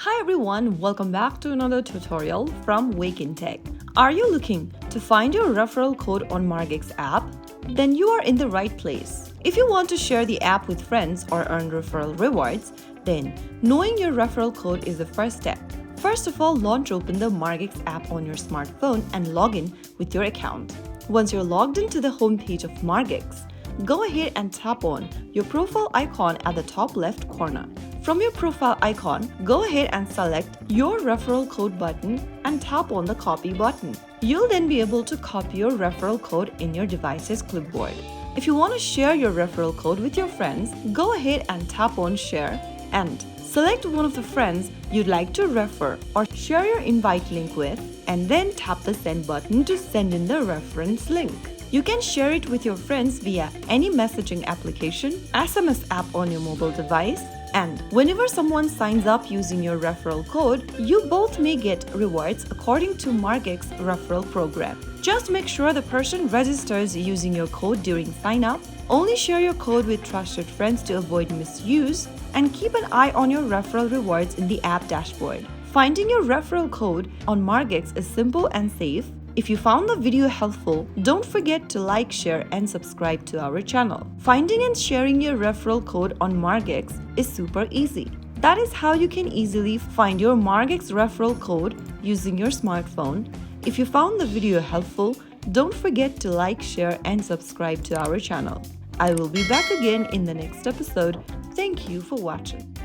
Hi everyone, welcome back to another tutorial from Wake&Tech. Are you looking to find your referral code on Margex app? Then you are in the right place. If you want to share the app with friends or earn referral rewards, then knowing your referral code is the first step. First of all, launch open the Margex app on your smartphone and log in with your account. Once you're logged into the homepage of Margex, go ahead and tap on your profile icon at the top left corner. From your profile icon, go ahead and select your referral code button and tap on the copy button. You'll then be able to copy your referral code in your device's clipboard. If you want to share your referral code with your friends, go ahead and tap on share and select one of the friends you'd like to refer or share your invite link with, and then tap the send button to send in the reference link. You can share it with your friends via any messaging application, SMS app on your mobile device, and whenever someone signs up using your referral code, you both may get rewards according to Margex Referral program. Just make sure the person registers using your code during sign up, only share your code with trusted friends to avoid misuse, and keep an eye on your referral rewards in the app dashboard. Finding your referral code on Margex is simple and safe. If you found the video helpful, don't forget to like, share, and subscribe to our channel. Finding and sharing your referral code on Margex is super easy. That is how you can easily find your Margex referral code using your smartphone. If you found the video helpful, don't forget to like, share, and subscribe to our channel. I will be back again in the next episode. Thank you for watching.